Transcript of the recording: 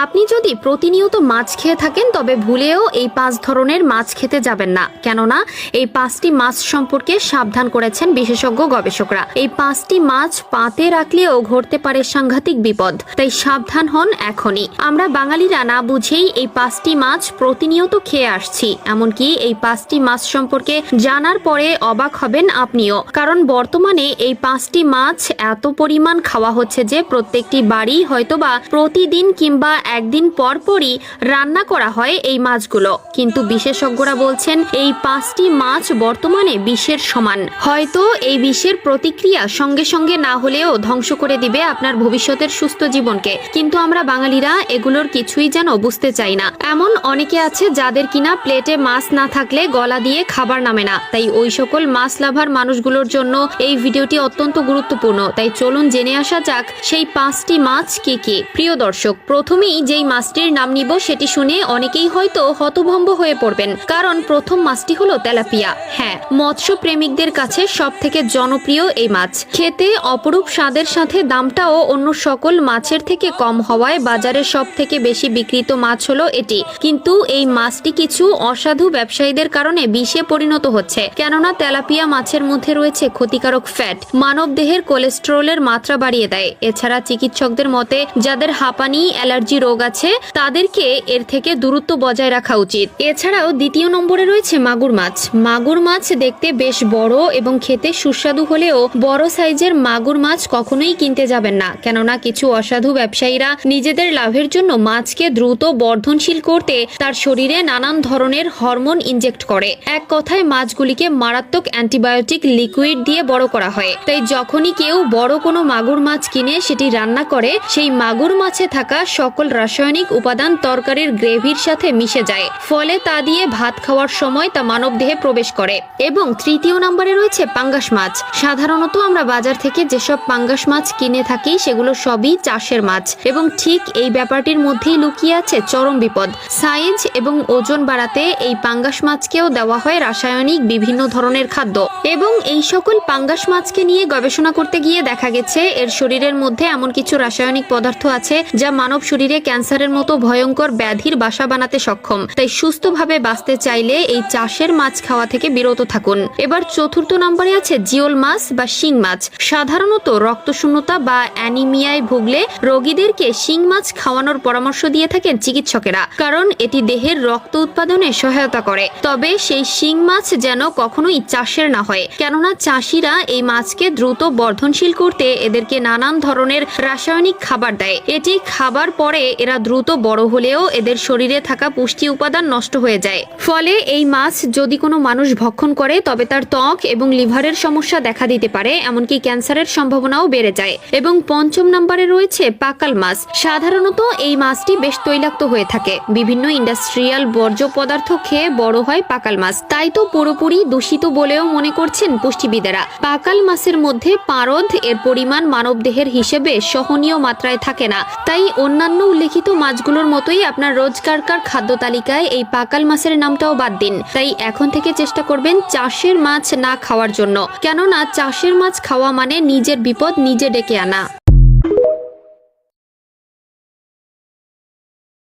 আপনি যদি প্রতিনিয়ত মাছ খেয়ে থাকেন তবে ভুলেও এই 5 ধরনের মাছ খেতে যাবেন না, কেননা এই 5টি মাছ সম্পর্কে সাবধান করেছেন বিশেষজ্ঞ গবেষকরা। এই 5টি মাছ পাতে রাখলেও ঘটতে পারে সাংঘাতিক বিপদ, তাই সাবধান হন এখনই। আমরা বাঙালিরা না বুঝেই এই 5টি মাছ প্রতিনিয়ত খেয়ে আসছি, এমনকি এই 5টি মাছ সম্পর্কে জানার পরে অবাক হবেন আপনিও, কারণ বর্তমানে এই 5টি মাছ এত পরিমাণ খাওয়া হচ্ছে যে প্রত্যেকটি বাড়ি হয়তোবা প্রতিদিন কিংবা একদিন পর পরই রান্না করা হয় এই মাছগুলো। কিন্তু বিশেষজ্ঞরা বলছেন এই 5টি মাছ বর্তমানে বিষের সমান। হয়তো এই বিষের প্রতিক্রিয়া সঙ্গে সঙ্গে না হলেও ধ্বংস করে দিবে আপনার ভবিষ্যতের সুস্থ জীবনকে, কিন্তু আমরা বাঙালিরা এগুলোর কিছুই যেন বুঝতে চাই না। এমন অনেকে আছে যাদের কিনা প্লেটে মাছ না থাকলে গলা দিয়ে খাবার নামে না, তাই ওই সকল মাছ লাভার মানুষগুলোর জন্য এই ভিডিওটি অত্যন্ত গুরুত্বপূর্ণ। তাই চলুন জেনে আসা যাক সেই 5টি মাছ কি কি। প্রিয় দর্শক, প্রথমেই যেই মাছটির নাম নিব সেটি শুনে অনেকেই হয়তো হতভম্ব হয়ে পড়বেন, কারণ প্রথম মাছটি হলো তেলাপিয়া। হ্যাঁ, মৎস্য প্রেমিকদের কাছে সব থেকে জনপ্রিয় এই মাছ। খেতে অপরূপ স্বাদের সাথে দামটাও অন্য সকল মাছের থেকে কম হওয়ায় বাজারে সব থেকে বেশি বিক্রিত মাছ হলো এটি। কিন্তু এই মাছটি কিছু অসাধু ব্যবসায়ীদের কারণে বিষে পরিণত হচ্ছে, কেননা তেলাপিয়া মাছের মধ্যে রয়েছে ক্ষতিকারক ফ্যাট, মানব দেহের কোলেস্টেরলের মাত্রা বাড়িয়ে দেয়। এছাড়া চিকিৎসকদের মতে যাদের হাঁপানি অ্যালার্জি রোগ আছে তাদেরকে এর থেকে দূরত্ব বজায় রাখা উচিত। এছাড়াও দ্বিতীয় নম্বরে রয়েছে মাগুর মাছ। মাগুর মাছ দেখতে বেশ বড় এবং খেতে সুস্বাদু হলেও বড় সাইজের মাগুর মাছ কখনোই কিনতে যাবেন না, কেননা কিছু অসাধু ব্যবসায়ীরা নিজেদের লাভের জন্য মাছকে দ্রুত বর্ধনশীল করতে তার শরীরে নানান ধরনের হরমোন ইনজেক্ট করে। এক কথায় মাছগুলিকে মারাত্মক অ্যান্টিবায়োটিক লিকুইড দিয়ে বড় করা হয়। তাই যখনই কেউ বড় কোনো মাগুর মাছ কিনে সেটি রান্না করে, সেই মাগুর মাছে থাকা সকল রাসায়নিক উপাদান তরকারির গ্রেভির সাথে মিশে যায়, ফলে তা দিয়ে ভাত খাওয়ার সময় তা মানব দেহে প্রবেশ করে। এবং তৃতীয় নম্বরে রয়েছে পাঙ্গাস মাছ। সাধারণত আমরা বাজার থেকে যেসব পাঙ্গাস মাছ কিনে থাকি সেগুলো সবই চাষের মাছ, এবং ঠিক এই ব্যাপারটির মধ্যেই লুকিয়ে আছে চরম বিপদ। সাইজ এবং ওজন বাড়াতে এই পাঙ্গাস মাছকেও দেওয়া হয় রাসায়নিক বিভিন্ন ধরনের খাদ্য, এবং এই সকল পাঙ্গাস মাছকে নিয়ে গবেষণা করতে গিয়ে দেখা গেছে এর শরীরের মধ্যে এমন কিছু রাসায়নিক পদার্থ আছে যা মানব শরীরে ক্যান্সারের মতো ভয়ঙ্কর ব্যাধির বাসা বানাতে সক্ষম। তাই সুস্থভাবে বাঁচতে চাইলে এই চাষের মাছ খাওয়া থেকে বিরত থাকুন। এবার চতুর্থ নম্বরে আছে জিওল মাছ বা শিং মাছ। সাধারণত রক্তশূন্যতা বা অ্যানিমিয়ায় ভুগলে রোগীদেরকে শিং মাছ খাওয়ানোর পরামর্শ দিয়ে থাকেন চিকিৎসকেরা, কারণ এটি দেহের রক্ত উৎপাদনে সহায়তা করে। তবে সেই শিং মাছ যেন কখনোই চাষের না হয়, কেননা চাষিরা এই মাছকে দ্রুত বর্ধনশীল করতে এদেরকে নানান ধরনের রাসায়নিক খাবার দেয়। এটি খাবার পরে এরা দ্রুত বড় হলেও এদের শরীরে থাকা পুষ্টি উপাদান নষ্ট হয়ে যায়, ফলে এই মাছ যদি কোনো মানুষ ভক্ষণ করে তবে তার ত্বক এবং লিভারের সমস্যা দেখা দিতে পারে, এমনকি ক্যান্সারের সম্ভাবনাও বেড়ে যায়। এবং পঞ্চম নম্বরে রয়েছে পাকাল মাছ। সাধারণত এই মাছটি বেশ তৈলাক্ত হয়ে থাকে, বিভিন্ন ইন্ডাস্ট্রিয়াল বর্জ্য পদার্থ খেয়ে বড় হয় পাকাল মাছ, তাই তো পুরোপুরি দূষিত বলেও মনে করছেন পুষ্টিবিদেরা। পাকাল মাছের মধ্যে পারদ এর পরিমাণ মানবদেহের হিসেবে সহনীয় মাত্রায় থাকে না, তাই অন্যান্য উল্লেখিত মাছগুলোর মতোই আপনার রোজকারকার খাদ্য তালিকায় এই পাকাল মাছের নামটাও বাদ দিন। তাই এখন থেকে চেষ্টা করবেন চাষের মাছ না খাওয়ার জন্য, কেননা চাষের মাছ খাওয়া মানে নিজের বিপদ নিজে ডেকে আনা।